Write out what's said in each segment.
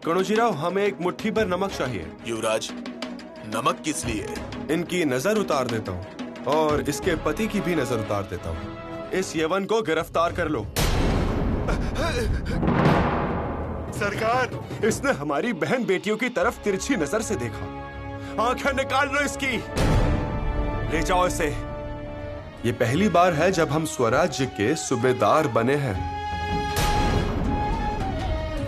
कणोजीराव, हमें एक मुट्ठी भर नमक चाहिए। युवराज, नमक किस लिए? इनकी नजर उतार देता हूँ और इसके पति की भी नजर उतार देता हूँ। इस यवन को गिरफ्तार कर लो। सरकार, इसने हमारी बहन बेटियों की तरफ तिरछी नजर से देखा। आंखें निकाल लो इसकी। ले जाओ इसे। ये पहली बार है जब हम स्वराज्य के सूबेदार बने हैं।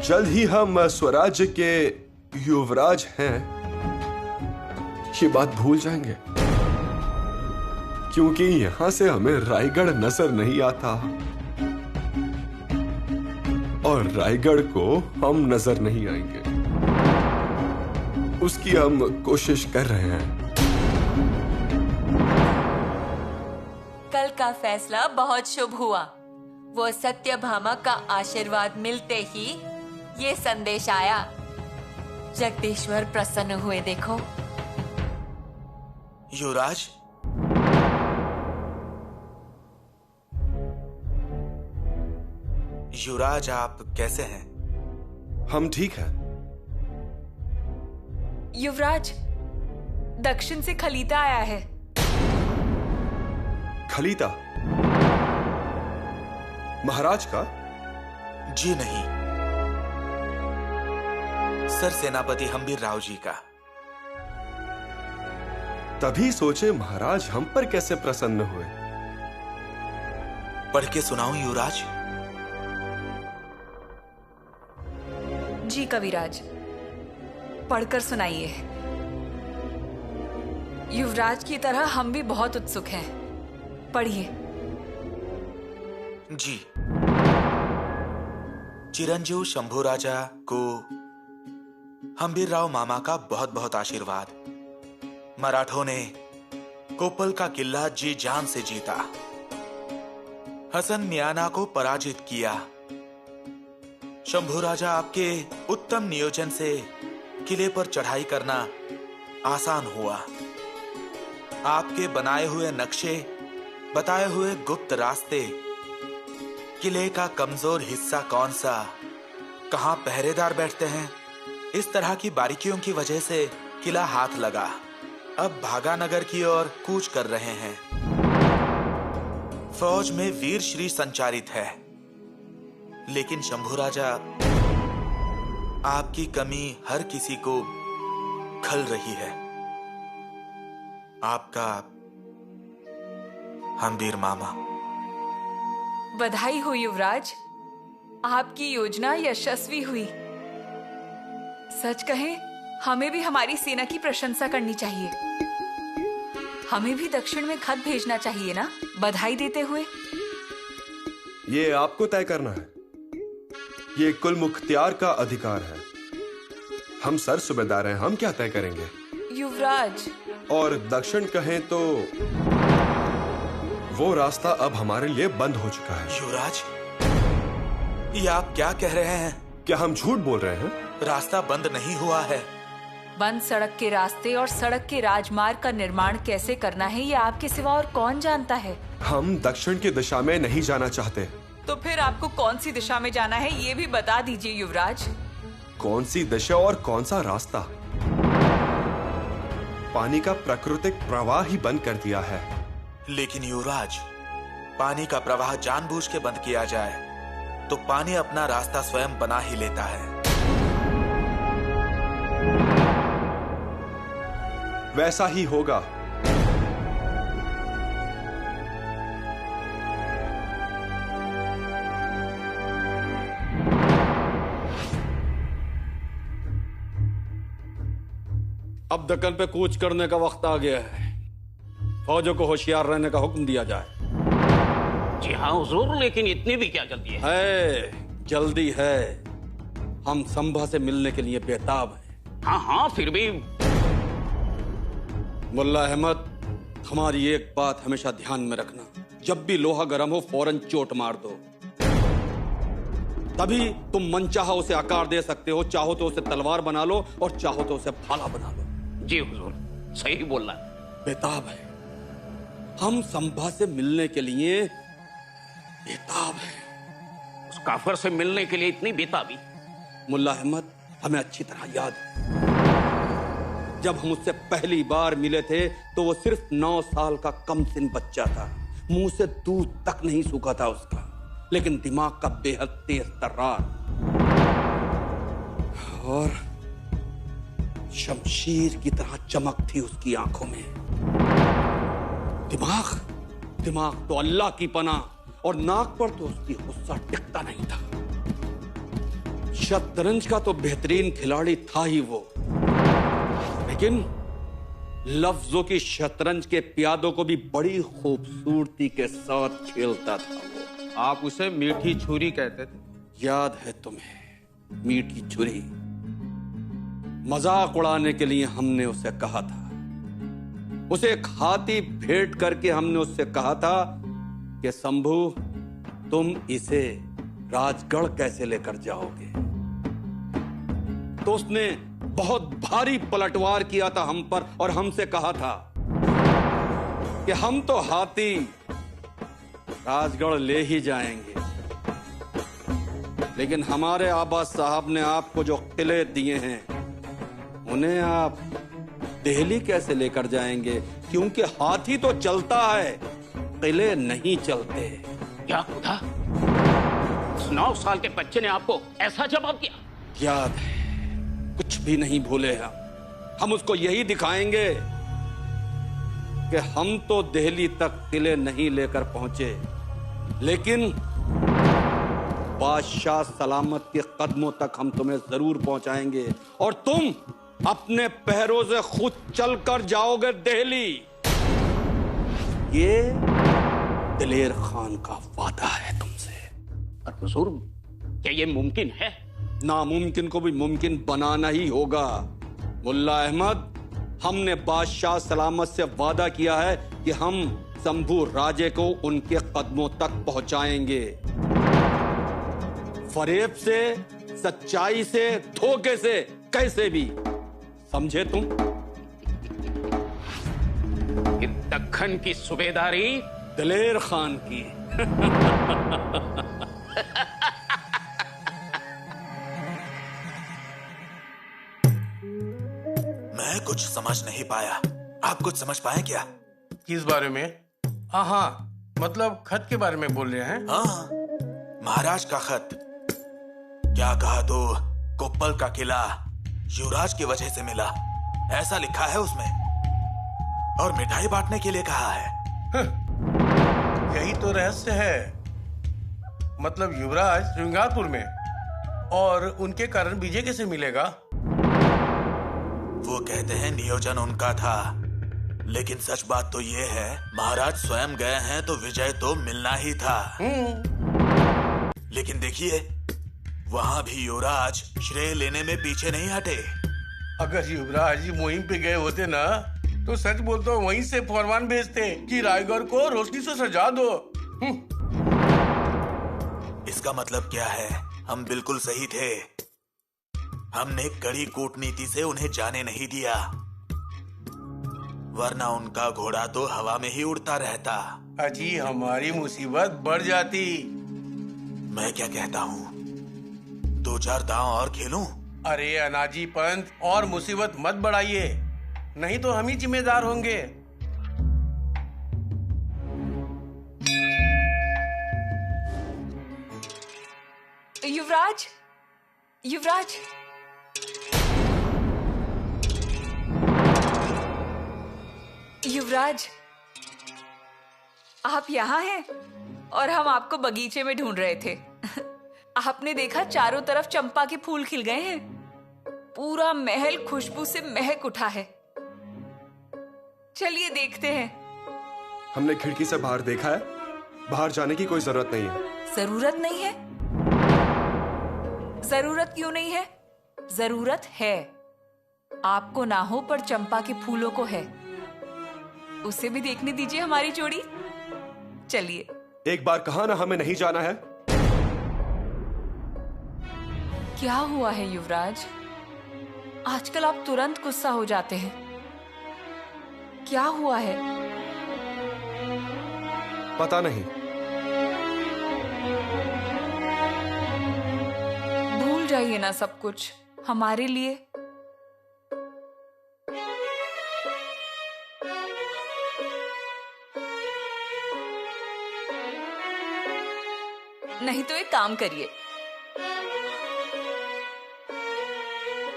जल्द ही हम स्वराज्य के युवराज हैं, ये बात भूल जाएंगे, क्योंकि यहां से हमें रायगढ़ नजर नहीं आता और रायगढ़ को हम नजर नहीं आएंगे। उसकी हम कोशिश कर रहे हैं। कल का फैसला बहुत शुभ हुआ। वो सत्यभामा का आशीर्वाद मिलते ही ये संदेश आया। जगदीश्वर प्रसन्न हुए। देखो युवराज, युवराज आप कैसे हैं? हम ठीक हैं। युवराज, दक्षिण से खलीता आया है। खलीता? महाराज का? जी नहीं, सर सेनापति हम्बीर राव जी का। तभी सोचे महाराज हम पर कैसे प्रसन्न हुए। पढ़ के सुनाऊं युवराज? जी कविराज, पढ़कर सुनाइए। युवराज की तरह हम भी बहुत उत्सुक हैं। पढ़िए। जी। चिरंजीव शंभू राजा को हम्बीर राव मामा का बहुत बहुत आशीर्वाद। मराठों ने कोप्पल का किला जी जान से जीता, हसन मियाना को पराजित किया। शंभू राजा, आपके उत्तम नियोजन से किले पर चढ़ाई करना आसान हुआ। आपके बनाए हुए नक्शे, बताए हुए गुप्त रास्ते, किले का कमजोर हिस्सा कौन सा, कहां पहरेदार बैठते हैं, इस तरह की बारीकियों की वजह से किला हाथ लगा। अब भागानगर की ओर कूच कर रहे हैं। फौज में वीर श्री संचारित है, लेकिन शंभू राजा, आपकी कमी हर किसी को खल रही है। आपका हम्बीर मामा। बधाई हो युवराज, आपकी योजना यशस्वी हुई। सच कहें, हमें भी हमारी सेना की प्रशंसा करनी चाहिए। हमें भी दक्षिण में खत भेजना चाहिए ना, बधाई देते हुए। ये आपको तय करना है। ये कुल मुख्तियार का अधिकार है। हम सर सूबेदार हैं, हम क्या तय करेंगे? युवराज। और दक्षिण कहें तो वो रास्ता अब हमारे लिए बंद हो चुका है। युवराज, ये आप क्या कह रहे हैं? क्या हम झूठ बोल रहे हैं? रास्ता बंद नहीं हुआ है। बंद सड़क के रास्ते और सड़क के राजमार्ग का निर्माण कैसे करना है, ये आपके सिवा और कौन जानता है? हम दक्षिण की दिशा में नहीं जाना चाहते। तो फिर आपको कौन सी दिशा में जाना है, ये भी बता दीजिए युवराज। कौन सी दिशा और कौन सा रास्ता? पानी का प्राकृतिक प्रवाह ही बंद कर दिया है। लेकिन युवराज, पानी का प्रवाह जानबूझ के बंद किया जाए तो पानी अपना रास्ता स्वयं बना ही लेता है। वैसा ही होगा। अब दक्कन पे कूच करने का वक्त आ गया है। फौजों को होशियार रहने का हुक्म दिया जाए। जी हाँ हुजूर, लेकिन इतनी भी क्या जल्दी है? जल्दी है। हम संभा से मिलने के लिए बेताब हैं। हाँ हाँ, फिर भी। मुल्ला अहमद, हमारी एक बात हमेशा ध्यान में रखना। जब भी लोहा गर्म हो फौरन चोट मार दो, तभी तुम मनचाहा उसे आकार दे सकते हो। चाहो तो उसे तलवार बना लो और चाहो तो उसे भाला बना लो। जी हुजूर, सही बोल रहा। बेताब है। हम संभा से मिलने के लिए बेताब है। उस काफिर से मिलने के लिए इतनी बेताबी? मुल्ला अहमद, हमें अच्छी तरह याद है, जब हम उससे पहली बार मिले थे तो वो सिर्फ 9 साल का कमसिन बच्चा था। मुंह से दूध तक नहीं सूखा था उसका, लेकिन दिमाग का बेहद तेज तर्रार और शमशीर की तरह चमक थी उसकी आंखों में। दिमाग तो अल्लाह की पनाह, और नाक पर तो उसकी गुस्सा टिकता नहीं था। शतरंज का तो बेहतरीन खिलाड़ी था ही वो, लेकिन लफ्जों की शतरंज के प्यादों को भी बड़ी खूबसूरती के साथ खेलता था वो। आप उसे मीठी छुरी कहते थे। याद है तुम्हें, मीठी छुरी। मजाक उड़ाने के लिए हमने उसे कहा था, उसे एक हाथी भेंट करके हमने उससे कहा था कि शंभू, तुम इसे राजगढ़ कैसे लेकर जाओगे। तो उसने बहुत भारी पलटवार किया था हम पर और हमसे कहा था कि हम तो हाथी राजगढ़ ले ही जाएंगे, लेकिन हमारे आबा साहब ने आपको जो किले दिए हैं उन्हें आप दिल्ली कैसे लेकर जाएंगे, क्योंकि हाथी तो चलता है, किले नहीं चलते। क्या खुदा, 9 साल के बच्चे ने आपको ऐसा जवाब दिया? याद है, कुछ भी नहीं भूले हम उसको यही दिखाएंगे कि हम तो दिल्ली तक किले नहीं लेकर पहुंचे, लेकिन बादशाह सलामत के कदमों तक हम तुम्हें जरूर पहुंचाएंगे और तुम अपने पैरों से खुद चलकर जाओगे दिल्ली। ये दिलेर खान का वादा है तुमसे। पर हुजूर, क्या ये मुमकिन है? नामुमकिन को भी मुमकिन बनाना ही होगा। मुल्ला अहमद, हमने बादशाह सलामत से वादा किया है कि हम शंभू राजे को उनके कदमों तक पहुंचाएंगे। फरेब से, सच्चाई से, धोखे से, कैसे भी, समझे तुम? कि दक्खन की सूबेदारी दिलेर खान की। मैं कुछ समझ नहीं पाया, आप कुछ समझ पाए क्या? किस बारे में? हाँ, मतलब खत के बारे में बोल रहे हैं? हाँ, महाराज का खत। क्या कहा तो कोप्पल का किला युवराज की वजह से मिला, ऐसा लिखा है उसमें, और मिठाई बांटने के लिए कहा है। यही तो रहस्य है। मतलब युवराज श्रृंगारपुर में, और उनके कारण विजय कैसे मिलेगा? वो कहते हैं नियोजन उनका था, लेकिन सच बात तो ये है महाराज स्वयं गए हैं तो विजय तो मिलना ही था। लेकिन देखिए, वहां भी युवराज श्रेय लेने में पीछे नहीं हटे। अगर युवराज जी मुहिम पे गए होते ना, तो सच बोलता हूँ वहीं से फरमान भेजते कि रायगढ़ को रोशनी से सजा दो। इसका मतलब क्या है? हम बिल्कुल सही थे। हमने कड़ी कूटनीति से उन्हें जाने नहीं दिया, वरना उनका घोड़ा तो हवा में ही उड़ता रहता। अजी, हमारी मुसीबत बढ़ जाती। मैं क्या कहता हूँ, 2-4 दांव और खेलूं? अरे अनाजी पंत, और मुसीबत मत बढ़ाइए, नहीं तो हम ही जिम्मेदार होंगे। युवराज, युवराज, युवराज, आप यहाँ हैं और हम आपको बगीचे में ढूंढ रहे थे। आपने देखा चारों तरफ चंपा के फूल खिल गए हैं, पूरा महल खुशबू से महक उठा है। चलिए देखते हैं। हमने खिड़की से बाहर देखा है, बाहर जाने की कोई जरूरत नहीं है। जरूरत नहीं है? जरूरत क्यों नहीं है? जरूरत है। आपको ना हो पर चंपा के फूलों को है। उसे भी देखने दीजिए हमारी जोड़ी। चलिए। एक बार कहा ना हमें नहीं जाना है। क्या हुआ है युवराज? आजकल आप तुरंत गुस्सा हो जाते हैं। क्या हुआ है? पता नहीं। भूल जाइए ना सब कुछ। हमारे लिए। नहीं तो एक काम करिए,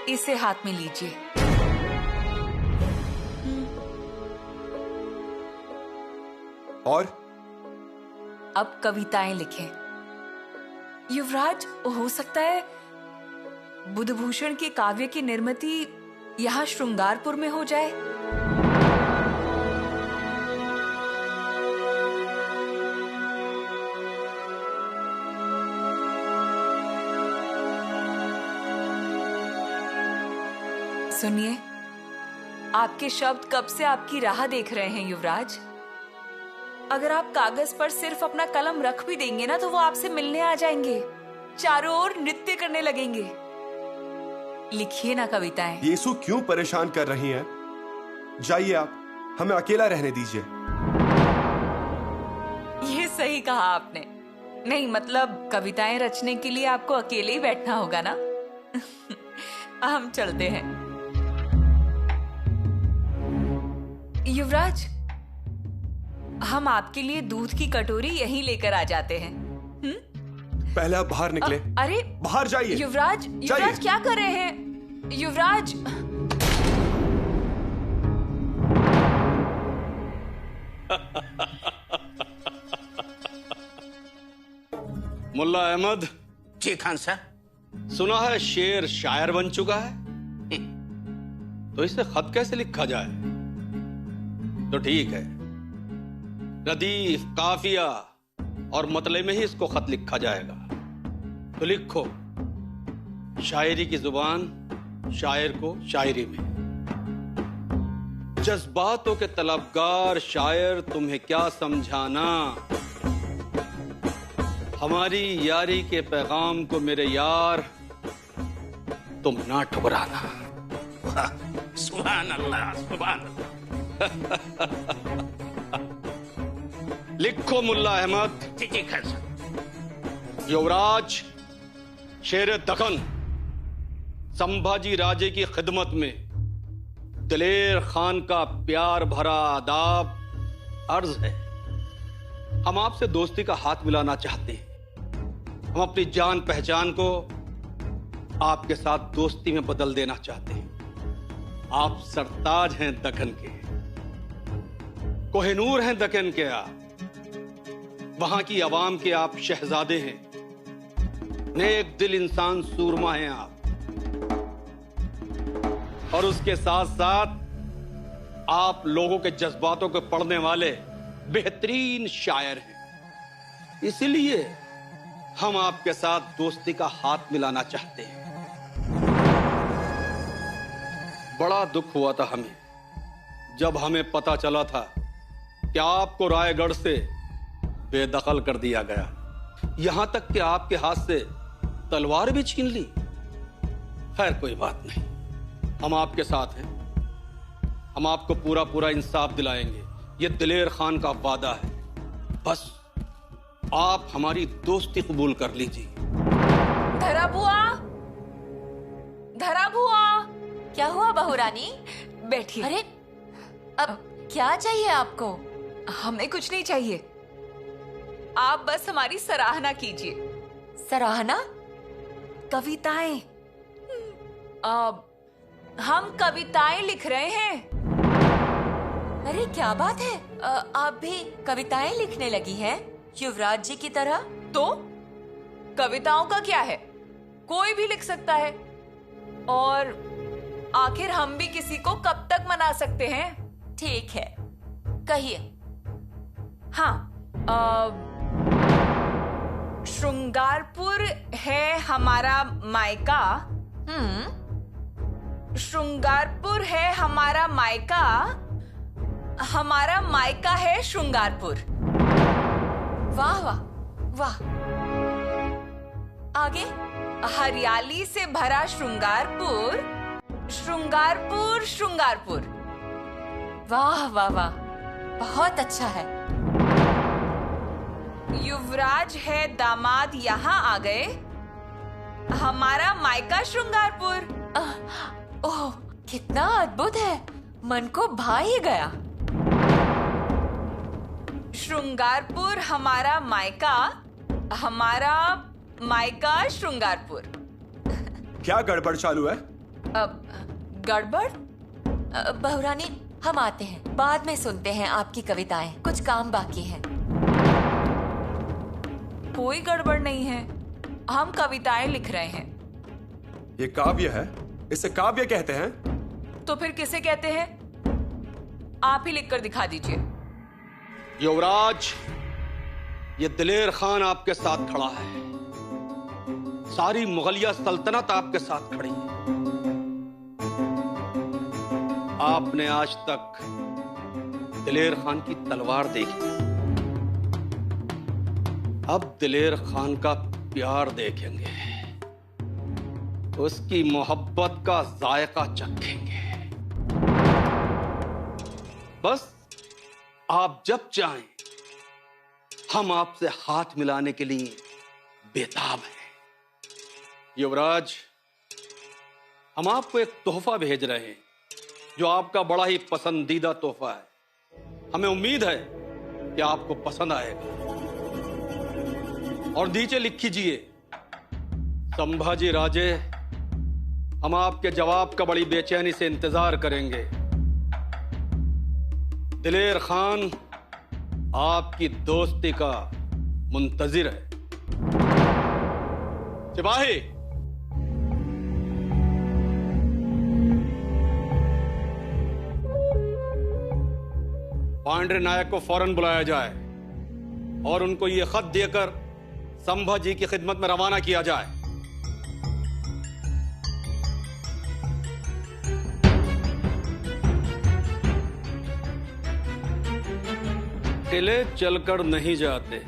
इसे हाथ में लीजिए। और अब कविताएं लिखें। युवराज, हो सकता है बुधभूषण के काव्य की निर्मिति यहाँ श्रृंगारपुर में हो जाए। सुनिए, आपके शब्द कब से आपकी राह देख रहे हैं युवराज। अगर आप कागज पर सिर्फ अपना कलम रख भी देंगे ना, तो वो आपसे मिलने आ जाएंगे, चारों ओर नृत्य करने लगेंगे। लिखिए ना कविताएं। येसु क्यों परेशान कर रही हैं? जाइए, आप हमें अकेला रहने दीजिए। ये सही कहा आपने। नहीं, मतलब कविताएं रचने के लिए आपको अकेले ही बैठना होगा ना। हम चलते हैं। युवराज, हम आपके लिए दूध की कटोरी यहीं लेकर आ जाते हैं। पहले आप बाहर निकले। अरे बाहर जाइए। युवराज, युवराज क्या कर रहे हैं? युवराज, मुल्ला अहमद। जी खान साहब। सुना है शेर शायर बन चुका है, तो इसे खत कैसे लिखा जाए? तो ठीक है, रदीफ, काफिया और मतले में ही इसको खत लिखा जाएगा। तो लिखो, शायरी की जुबान, शायर को शायरी में। जज्बातों के तलबगार शायर, तुम्हें क्या समझाना। हमारी यारी के पैगाम को मेरे यार तुम ना ठुकराना। सुभान अल्लाह, सुभान अल्लाह। लिखो मुल्ला अहमद। जी खान साहब। युवराज, शेर दखन, संभाजी राजे की खिदमत में दिलेर खान का प्यार भरा आदाब अर्ज है। हम आपसे दोस्ती का हाथ मिलाना चाहते हैं। हम अपनी जान पहचान को आपके साथ दोस्ती में बदल देना चाहते हैं। आप सरताज हैं दक्कन के, कोहिनूर हैं दक्कन के आप, वहां की आवाम के आप शहजादे हैं, नेक दिल इंसान सूरमा हैं आप, और उसके साथ साथ आप लोगों के जज्बातों को पढ़ने वाले बेहतरीन शायर हैं। इसलिए हम आपके साथ दोस्ती का हाथ मिलाना चाहते हैं। बड़ा दुख हुआ था हमें जब हमें पता चला था कि आपको रायगढ़ से बेदखल कर दिया गया, यहां तक कि आपके हाथ से तलवार भी छीन ली। खैर कोई बात नहीं, हम आपके साथ हैं। हम आपको पूरा पूरा इंसाफ दिलाएंगे, ये दिलेर खान का वादा है। बस आप हमारी दोस्ती कबूल कर लीजिए। धरा बुआ, धरा बुआ। क्या हुआ बहू रानी? बैठिए। अरे अब क्या चाहिए आपको? हमें कुछ नहीं चाहिए, आप बस हमारी सराहना कीजिए। सराहना? कविताएं। हम कविताएं लिख रहे हैं। अरे क्या बात है, आप भी कविताएं लिखने लगी हैं युवराज जी की तरह? तो कविताओं का क्या है, कोई भी लिख सकता है। और आखिर हम भी किसी को कब तक मना सकते हैं? ठीक है, कहिए। हाँ, श्रृंगारपुर है हमारा मायका। श्रृंगारपुर है हमारा मायका, हमारा मायका है श्रृंगारपुर। वाह वाह वाह। आगे? हरियाली से भरा श्रृंगारपुर, श्रृंगारपुर श्रृंगारपुर। वाह वाह वाह, बहुत अच्छा है। युवराज है दामाद यहाँ आ गए, हमारा मायका श्रृंगारपुर। ओह, कितना अद्भुत है, मन को भा ही गया। श्रृंगारपुर हमारा मायका श्रृंगारपुर। क्या गड़बड़ चालू है? गड़बड़? बहुरानी, हम आते हैं, बाद में सुनते हैं आपकी कविताएं, कुछ काम बाकी है। कोई गड़बड़ नहीं है, हम कविताएं लिख रहे हैं। ये काव्य है, इसे काव्य कहते हैं। तो फिर किसे कहते हैं? आप ही लिखकर दिखा दीजिए। युवराज, ये दिलेर खान आपके साथ खड़ा है, सारी मुगलिया सल्तनत आपके साथ खड़ी है। आपने आज तक दिलेर खान की तलवार देखी, अब दिलेर खान का प्यार देखेंगे, उसकी मोहब्बत का जायका चखेंगे। बस आप जब चाहें, हम आपसे हाथ मिलाने के लिए बेताब हैं। युवराज, हम आपको एक तोहफा भेज रहे हैं जो आपका बड़ा ही पसंदीदा तोहफा है। हमें उम्मीद है कि आपको पसंद आएगा। और नीचे लिख कीजिए, संभाजी राजे, हम आपके जवाब का बड़ी बेचैनी से इंतजार करेंगे। दिलेर खान आपकी दोस्ती का मुंतजिर है। सिपाही, पांड्रे नायक को फौरन बुलाया जाए और उनको यह खत देकर संभाजी की खिदमत में रवाना किया जाए। किले चलकर नहीं जाते,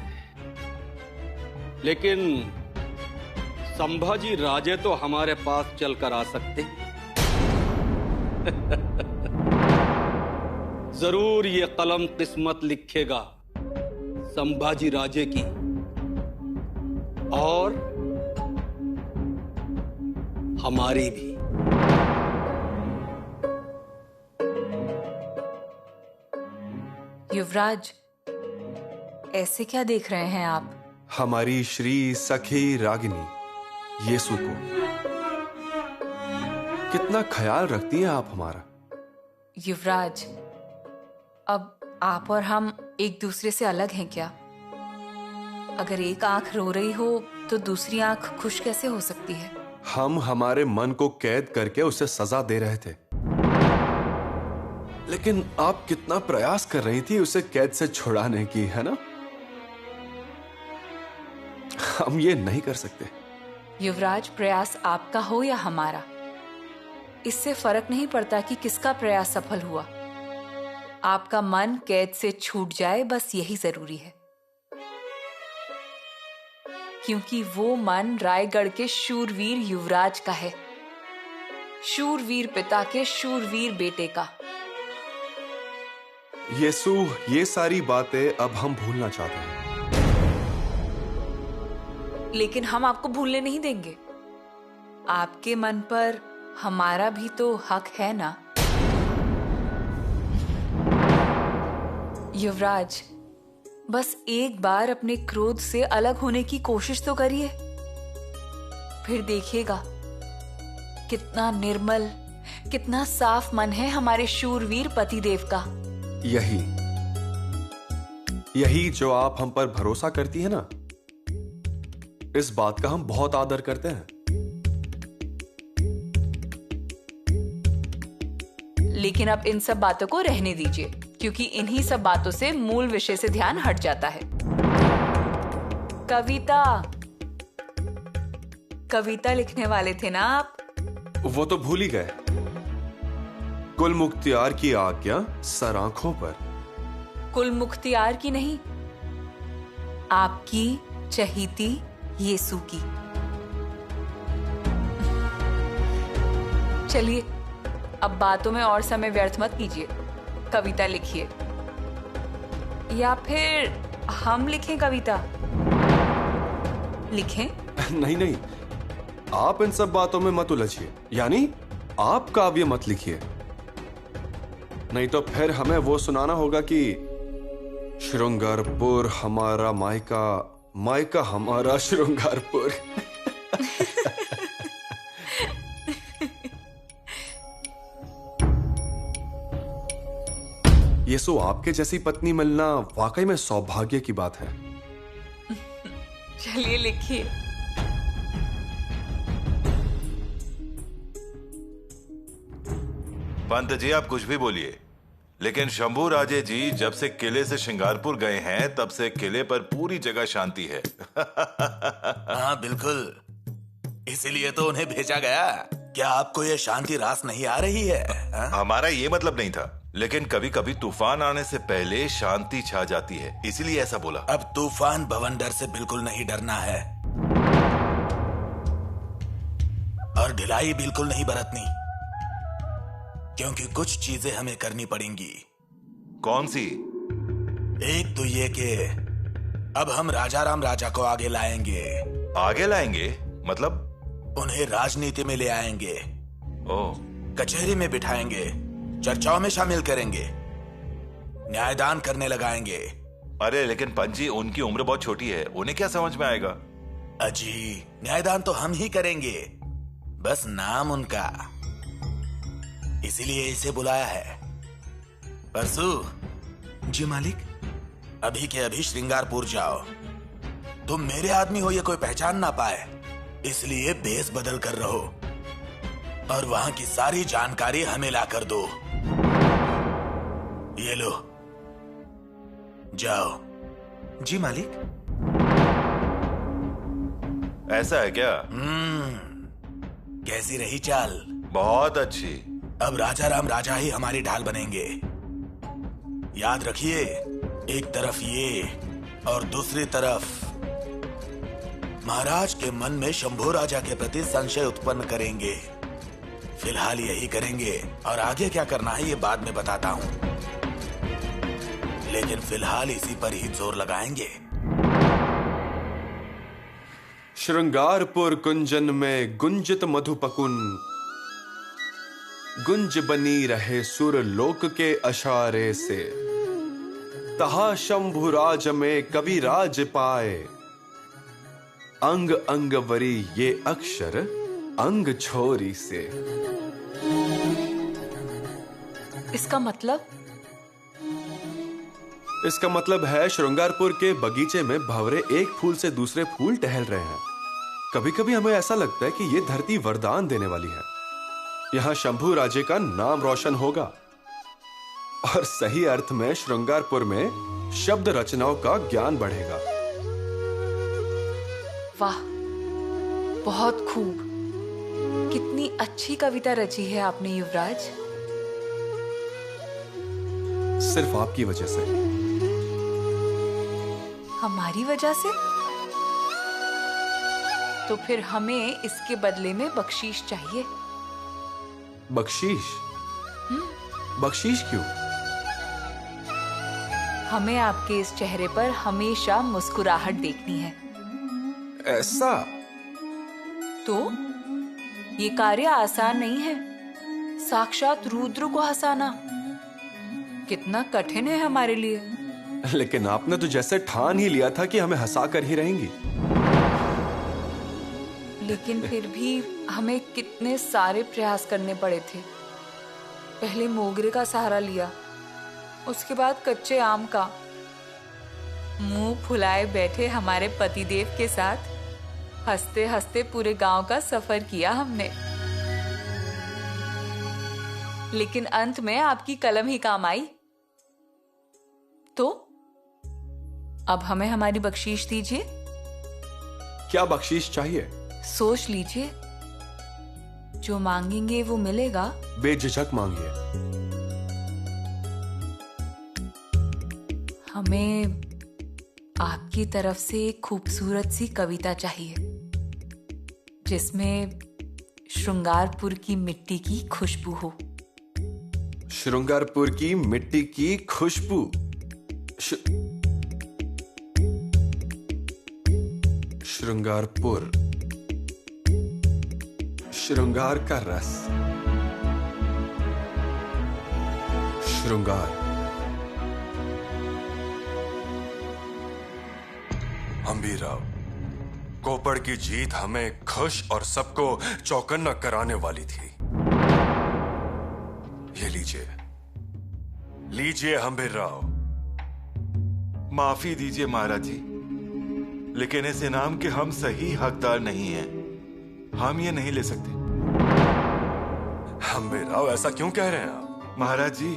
लेकिन संभाजी राजे तो हमारे पास चलकर आ सकते। जरूर ये कलम किस्मत लिखेगा संभाजी राजे की, और हमारी भी। युवराज, ऐसे क्या देख रहे हैं आप? हमारी श्री सखी रागिनी येसु को कितना ख्याल रखती हैं आप हमारा। युवराज, अब आप और हम एक दूसरे से अलग हैं क्या? अगर एक आंख रो रही हो तो दूसरी आंख खुश कैसे हो सकती है? हम हमारे मन को कैद करके उसे सजा दे रहे थे, लेकिन आप कितना प्रयास कर रही थी उसे कैद से छुड़ाने की, है ना? हम ये नहीं कर सकते। युवराज, प्रयास आपका हो या हमारा, इससे फर्क नहीं पड़ता कि किसका प्रयास सफल हुआ। आपका मन कैद से छूट जाए, बस यही जरूरी है, क्योंकि वो मन रायगढ़ के शूरवीर युवराज का है, शूरवीर पिता के शूरवीर बेटे का। येसु, ये सारी बातें अब हम भूलना चाहते हैं, लेकिन हम आपको भूलने नहीं देंगे। आपके मन पर हमारा भी तो हक है ना? युवराज, बस एक बार अपने क्रोध से अलग होने की कोशिश तो करिए, फिर देखिएगा कितना निर्मल, कितना साफ मन है हमारे शूरवीर पतिदेव का। यही जो आप हम पर भरोसा करती है ना, इस बात का हम बहुत आदर करते हैं। लेकिन अब इन सब बातों को रहने दीजिए, क्योंकि इन्हीं सब बातों से मूल विषय से ध्यान हट जाता है। कविता लिखने वाले थे ना आप? वो तो भूल ही गए। कुल मुख्तियार की आज्ञा सर आंखों पर। कुल मुख्तियार की नहीं, आपकी चहीती येसु की। चलिए, अब बातों में और समय व्यर्थ मत कीजिए, कविता लिखिए। या फिर हम लिखें कविता? लिखें? नहीं, आप इन सब बातों में मत उलझिए, यानी आप काव्य मत लिखिए, नहीं तो फिर हमें वो सुनाना होगा कि श्रृंगारपुर हमारा मायका, मायका हमारा श्रृंगारपुर। ये सो आपके जैसी पत्नी मिलना वाकई में सौभाग्य की बात है। चलिए लिखिए। पंत जी आप कुछ भी बोलिए, लेकिन शंभू राजे जी जब से किले से श्रृंगारपुर गए हैं तब से किले पर पूरी जगह शांति है। हाँ बिल्कुल, इसीलिए तो उन्हें भेजा गया। क्या आपको ये शांति रास नहीं आ रही है? हमारा ये मतलब नहीं था, लेकिन कभी कभी तूफान आने से पहले शांति छा जाती है, इसीलिए ऐसा बोला। अब तूफान बवंडर से बिल्कुल नहीं डरना है और ढिलाई बिल्कुल नहीं बरतनी, क्योंकि कुछ चीजें हमें करनी पड़ेंगी। कौन सी? एक तो ये कि अब हम राजा राम राजा को आगे लाएंगे। आगे लाएंगे मतलब? उन्हें राजनीति में ले आएंगे, ओह, कचहरी में बिठाएंगे, चर्चाओं में शामिल करेंगे, न्यायदान करने लगाएंगे। अरे लेकिन पंजी, उनकी उम्र बहुत छोटी है, उन्हें क्या समझ में आएगा? अजी, न्यायदान तो हम ही करेंगे, बस नाम उनका, इसीलिए इसे बुलाया है। परसू जी मालिक, अभी के अभी श्रृंगारपुर जाओ। तुम मेरे आदमी हो, ये कोई पहचान ना पाए, इसलिए भेष बदल कर रहो और वहां की सारी जानकारी हमें ला कर दो। ये लो, जाओ। जी मालिक। ऐसा है क्या? कैसी रही चाल? बहुत अच्छी। अब राजा राम राजा ही हमारी ढाल बनेंगे। याद रखिए, एक तरफ ये और दूसरी तरफ महाराज के मन में शंभू राजा के प्रति संशय उत्पन्न करेंगे। फिलहाल यही करेंगे और आगे क्या करना है ये बाद में बताता हूं, लेकिन फिलहाल इसी पर ही जोर लगाएंगे। श्रृंगारपुर कुंजन में गुंजित मधुपकुन, गुंज बनी रहे सुर लोक के अशारे से। तहा शंभु राज में कवि राज पाए, अंग अंग वरी ये अक्षर अंग छोरी से। इसका मतलब? इसका मतलब है श्रृंगारपुर के बगीचे में भंवरे एक फूल से दूसरे फूल टहल रहे हैं। कभी कभी हमें ऐसा लगता है कि ये धरती वरदान देने वाली है, यहां शंभू राजे का नाम रोशन होगा और सही अर्थ में श्रृंगारपुर में शब्द रचनाओं का ज्ञान बढ़ेगा। वाह, बहुत खूब। कितनी अच्छी कविता रची है आपने युवराज। सिर्फ आपकी वजह से। हमारी वजह से? तो फिर हमें इसके बदले में बख्शीश चाहिए। बख्शीश? बख्शीश क्यों? हमें आपके इस चेहरे पर हमेशा मुस्कुराहट देखनी है। ऐसा? तो ये कार्य आसान नहीं है। साक्षात रुद्र को हंसाना कितना कठिन है हमारे लिए। लेकिन आपने तो जैसे ठान ही लिया था कि हमें हंसा कर ही रहेंगी। लेकिन फिर भी हमें कितने सारे प्रयास करने पड़े थे। पहले मोगरे का सहारा लिया, उसके बाद कच्चे आम का। मुंह फुलाए बैठे हमारे पतिदेव के साथ हंसते हंसते पूरे गांव का सफर किया हमने। लेकिन अंत में आपकी कलम ही काम आई। तो अब हमें हमारी बख्शीश दीजिए। क्या बख्शीश चाहिए? सोच लीजिए, जो मांगेंगे वो मिलेगा। बेझिझक मांगिए। हमें आपकी तरफ से एक खूबसूरत सी कविता चाहिए जिसमें श्रृंगारपुर की मिट्टी की खुशबू हो। श्रृंगारपुर की मिट्टी की खुशबू। श्रृंगारपुर श्रृंगार का रस, श्रृंगार। हम्बीराव, कोपड़ की जीत हमें खुश और सबको चौकन्ना कराने वाली थी। ये लीजिए, लीजिए हम्बीराव। माफी दीजिए महाराज जी, लेकिन इस इनाम के हम सही हकदार नहीं हैं। हम ये नहीं ले सकते। हम्बीराव, ऐसा क्यों कह रहे हैं आप? महाराज जी,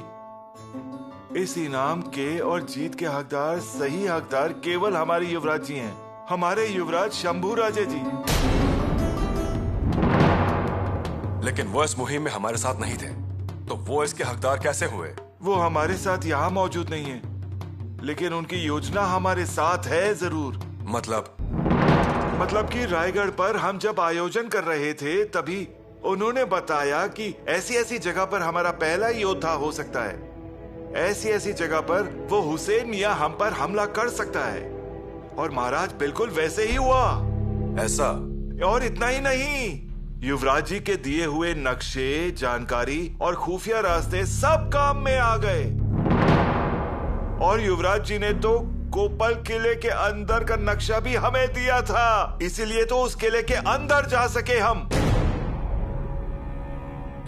इस इनाम के और जीत के हकदार, सही हकदार केवल हमारे युवराज जी हैं, हमारे युवराज शंभू राजे जी। लेकिन वो इस मुहिम में हमारे साथ नहीं थे, तो वो इसके हकदार कैसे हुए? वो हमारे साथ यहाँ मौजूद नहीं है, लेकिन उनकी योजना हमारे साथ है जरूर। मतलब कि रायगढ़ पर हम जब आयोजन कर रहे थे, तभी उन्होंने बताया कि ऐसी ऐसी जगह पर हमारा पहला योद्धा हो सकता है, ऐसी ऐसी जगह पर वो हुसैन या हम पर हमला कर सकता है। और महाराज, बिल्कुल वैसे ही हुआ। ऐसा? और इतना ही नहीं, युवराज जी के दिए हुए नक्शे, जानकारी और खुफिया रास्ते सब काम में आ गए। और युवराज जी ने तो कोपल किले के अंदर का नक्शा भी हमें दिया था, इसीलिए तो उस किले के अंदर जा सके हम।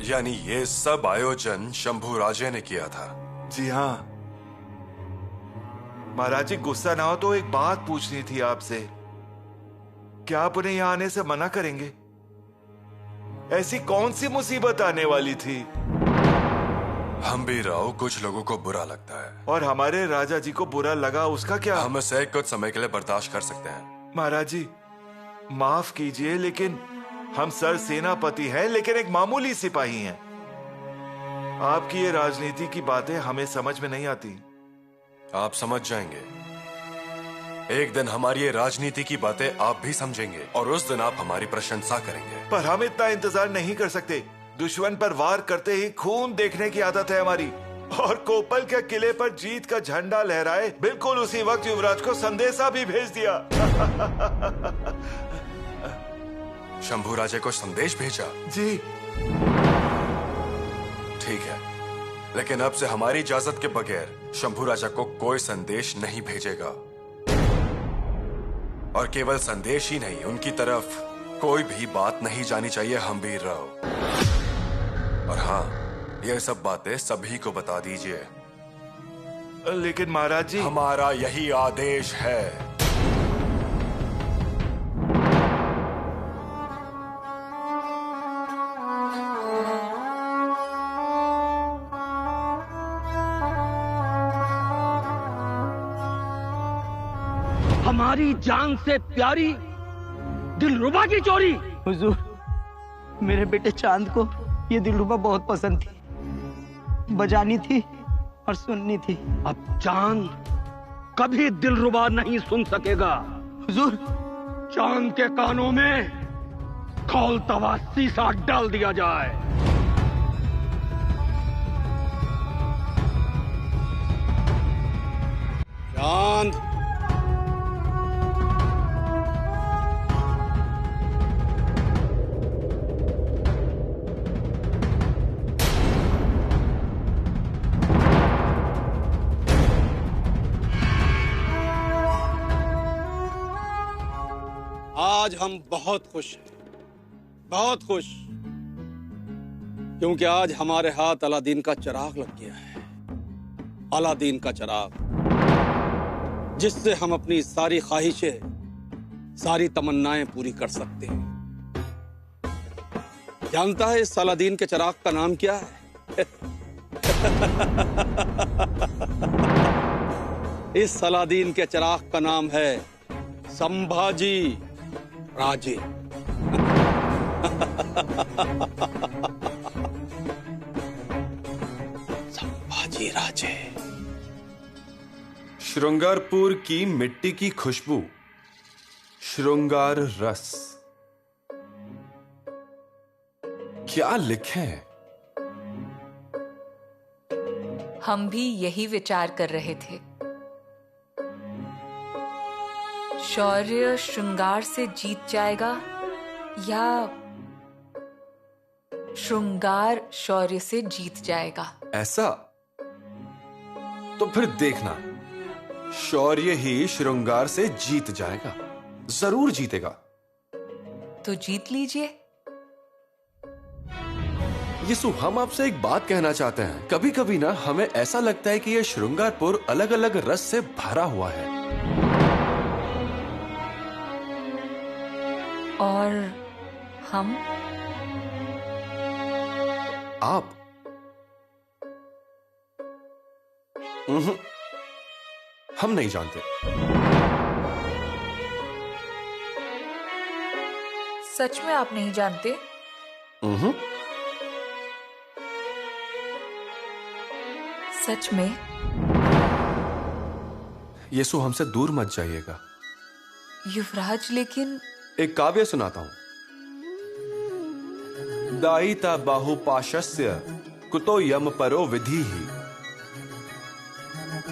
यानी ये सब आयोजन शंभू राजे ने किया था? जी हाँ महाराज जी, गुस्सा ना हो तो एक बात पूछनी थी आपसे। क्या आप उन्हें यहां आने से मना करेंगे? ऐसी कौन सी मुसीबत आने वाली थी? हम्बीराव, कुछ लोगों को बुरा लगता है। और हमारे राजा जी को बुरा लगा, उसका क्या? हम इसे कुछ समय के लिए बर्दाश्त कर सकते हैं। महाराज जी, माफ कीजिए, लेकिन हम सर सेनापति हैं, लेकिन एक मामूली सिपाही हैं। आपकी ये राजनीति की बातें हमें समझ में नहीं आती। आप समझ जाएंगे। एक दिन हमारी ये राजनीति की बातें आप भी समझेंगे, और उस दिन आप हमारी प्रशंसा करेंगे। पर हम इतना इंतजार नहीं कर सकते। दुश्मन पर वार करते ही खून देखने की आदत है हमारी। और कोपल के किले पर जीत का झंडा लहराए, बिल्कुल उसी वक्त युवराज को संदेशा भी भेज दिया। शंभू राजे को संदेश भेजा? जी। ठीक है, लेकिन अब से हमारी इजाजत के बगैर शंभू राजा को कोई संदेश नहीं भेजेगा। और केवल संदेश ही नहीं, उनकी तरफ कोई भी बात नहीं जानी चाहिए हम्बीराव। और हाँ, ये सब बातें सभी को बता दीजिए। लेकिन महाराज जी, हमारा यही आदेश है। हमारी जान से प्यारी दिलरुबा की चोरी। हुजूर, मेरे बेटे चांद को ये दिलरुबा बहुत पसंद थी, बजानी थी और सुननी थी। अब चांद कभी दिलरुबा नहीं सुन सकेगा। हुजूर, चांद के कानों में खौलतवा शीशा डाल दिया जाए। चांद, आज हम बहुत खुश हैं, बहुत खुश, क्योंकि आज हमारे हाथ अलादीन का चिराग लग गया है। अलादीन का चिराग, जिससे हम अपनी सारी ख्वाहिशें, सारी तमन्नाएं पूरी कर सकते हैं। जानता है इस अलादीन के चिराग का नाम क्या है? इस अलादीन के चिराग का नाम है संभाजी राजे। संभाजी राजे। श्रृंगारपुर की मिट्टी की खुशबू, श्रृंगार रस। क्या लिखे? हम भी यही विचार कर रहे थे। शौर्य श्रृंगार से जीत जाएगा, या श्रृंगार शौर्य से जीत जाएगा। ऐसा? तो फिर देखना, शौर्य ही श्रृंगार से जीत जाएगा, जरूर जीतेगा। तो जीत लीजिए। यीशु, हम आपसे एक बात कहना चाहते हैं। कभी कभी ना हमें ऐसा लगता है कि यह श्रृंगारपुर अलग अलग रस से भरा हुआ है। और हम? आप? हम नहीं जानते। सच में आप नहीं जानते? सच में? यीशु, हमसे दूर मत जाइएगा। युवराज, लेकिन एक काव्य सुनाता हूं। दायिता बाहुपाशस्य कुतो यम परो विधि ही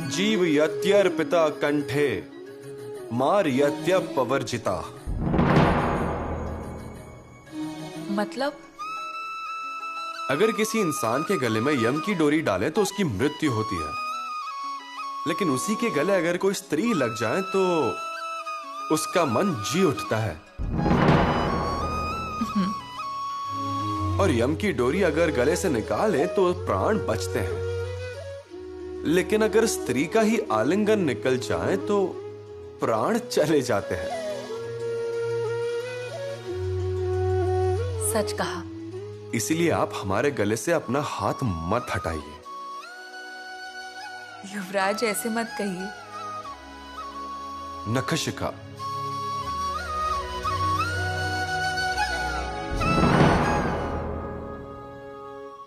जीव यत्यर्पिता कंठे मार यत्यपवर्जिता। मतलब? अगर किसी इंसान के गले में यम की डोरी डाले तो उसकी मृत्यु होती है, लेकिन उसी के गले अगर कोई स्त्री लग जाए तो उसका मन जी उठता है। और यम की डोरी अगर गले से निकाले तो प्राण बचते हैं, लेकिन अगर स्त्री का ही आलिंगन निकल जाए तो प्राण चले जाते हैं। सच कहा। इसीलिए आप हमारे गले से अपना हाथ मत हटाइए। युवराज, ऐसे मत कहिए। नखशिखा।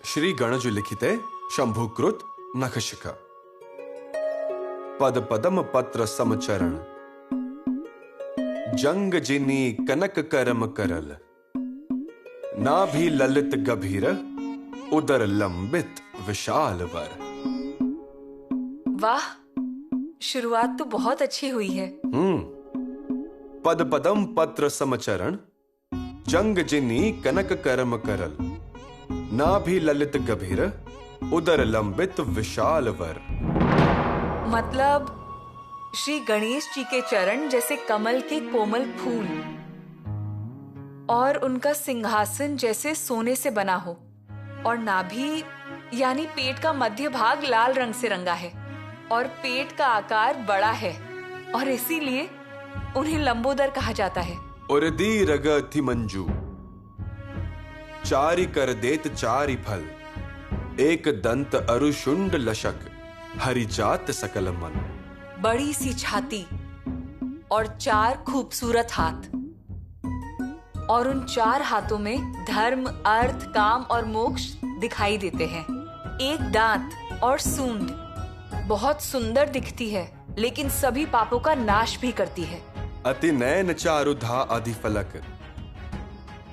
श्री गणजु लिखिते शंभुकृत नखशिखा पद पदम पत्र समचरण जंग जिनी कनक करम करल नाभि ललित गभीर उदर लंबित विशाल वर। वाह, शुरुआत तो बहुत अच्छी हुई है। पद पदम पत्र समचरण जंग जिनी कनक करम करल नाभि ललित गभीर उदर लंबित विशाल वर। मतलब श्री गणेश जी के चरण जैसे कमल के कोमल फूल और उनका सिंहासन जैसे सोने से बना हो, और नाभि यानी पेट का मध्य भाग लाल रंग से रंगा है और पेट का आकार बड़ा है और इसीलिए उन्हें लंबोदर कहा जाता है। और दी रग थी मंजू चारि कर देत चारि फल एक दंत अरुशुंड लशक हरिजात सकल मन। बड़ी सी छाती और 4 खूबसूरत हाथ, और उन 4 हाथों में धर्म, अर्थ, काम और मोक्ष दिखाई देते हैं। एक दांत और सूंड बहुत सुंदर दिखती है, लेकिन सभी पापों का नाश भी करती है। अति नयन चारुधा अधिफलक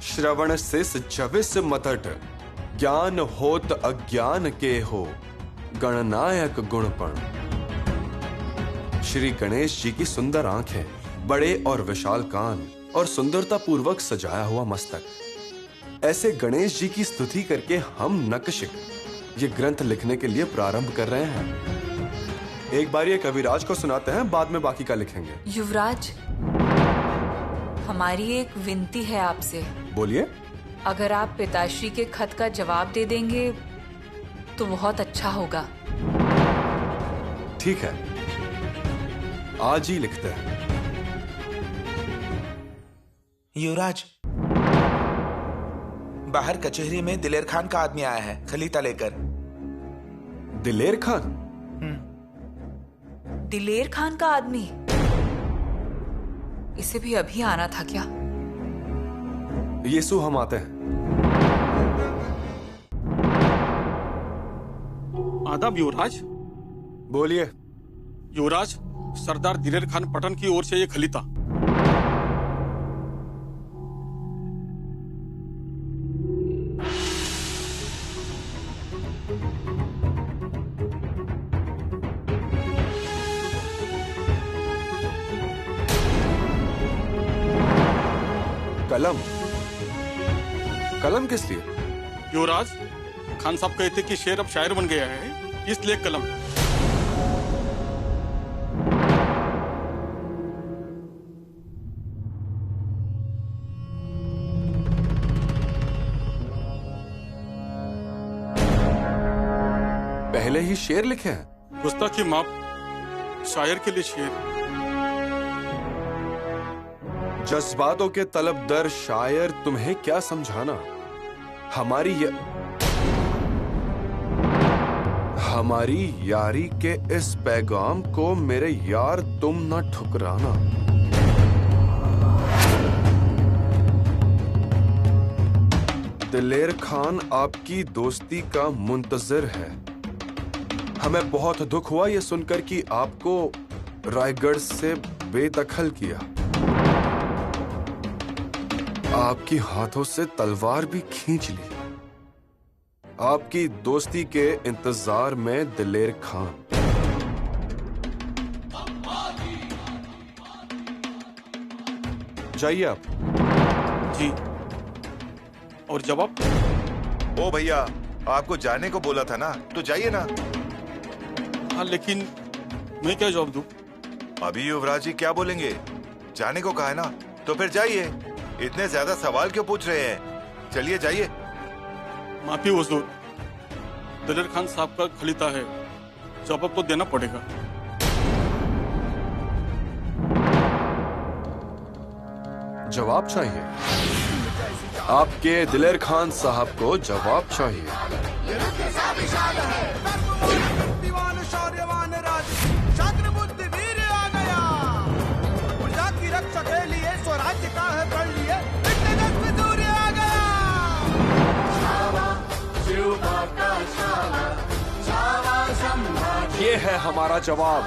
श्रवण सिस जविस मतट ज्ञान होत अज्ञान के हो गणनायक गुणपण। श्री गणेश जी की सुंदर आंखें, बड़े और विशाल कान और सुंदरता पूर्वक सजाया हुआ मस्तक। ऐसे गणेश जी की स्तुति करके हम नखशिख ये ग्रंथ लिखने के लिए प्रारंभ कर रहे हैं। एक बार ये कविराज को सुनाते हैं, बाद में बाकी का लिखेंगे। युवराज, हमारी एक विनती है आपसे। बोलिए। अगर आप पिताश्री के खत का जवाब दे देंगे तो बहुत अच्छा होगा। ठीक है, आज ही लिखते हैं। युवराज, बाहर कचहरी में दिलेर खान का आदमी आया है खलीता लेकर। दिलेर खान? दिलेर खान का आदमी? इसे भी अभी आना था क्या? यीशु, हम आते हैं। आदाब युवराज। बोलिए। युवराज, सरदार दिलेर खान पटन की ओर से ये खलीता। कलम? कलम किस लिए? युवराज, खान साहब कहते कि शेर अब शायर बन गया है, इसलिए कलम। पहले ही शेर लिखे हैं। गुस्ताखी माफ, शायर के लिए शेर। जज्बातों के तलबदर शायर, तुम्हें क्या समझाना। हमारी यारी के इस पैगाम को मेरे यार तुम न ठुकराना। दिलेर खान आपकी दोस्ती का मुंतजिर है। हमें बहुत दुख हुआ यह सुनकर कि आपको रायगढ़ से बेदखल किया। आपकी हाथों से तलवार भी खींच ली। आपकी दोस्ती के इंतजार में दिलेर खान। जाइए आप। जी। और जवाब? ओ भैया, आपको जाने को बोला था ना, तो जाइए ना। हाँ, लेकिन मैं क्या जवाब दूं? अभी युवराज जी क्या बोलेंगे? जाने को कहा है ना, तो फिर जाइए। इतने ज्यादा सवाल क्यों पूछ रहे हैं? चलिए जाइए। माफी हुजूर, दिलेर खान साहब का खलीता है, जवाब तो देना पड़ेगा। जवाब चाहिए? आपके दिलेर खान साहब को जवाब चाहिए। स्वराज्य का है पढ़ लिए, सूर्य आ गया। ये है हमारा जवाब।